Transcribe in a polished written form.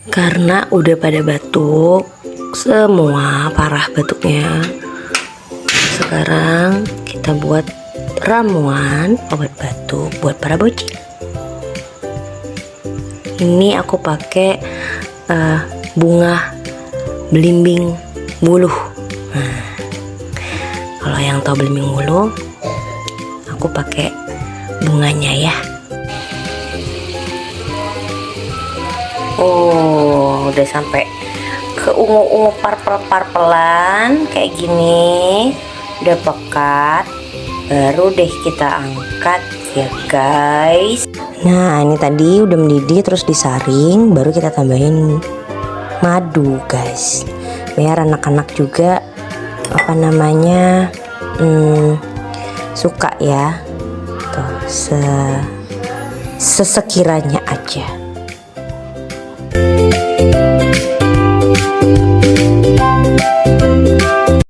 Karena udah pada batuk, semua parah batuknya. Sekarang kita buat ramuan obat batuk buat para bocil. Ini aku pakai bunga belimbing buluh. Nah, kalau yang tahu belimbing buluh, aku pakai bunganya ya. Oh, udah sampai ke ungu-ungu parpel-parpelan kayak gini, udah pekat. Baru deh kita angkat ya guys. Nah, ini tadi udah mendidih terus disaring, baru kita tambahin madu guys, biar anak-anak juga suka ya. Tuh, sesekiranya aja.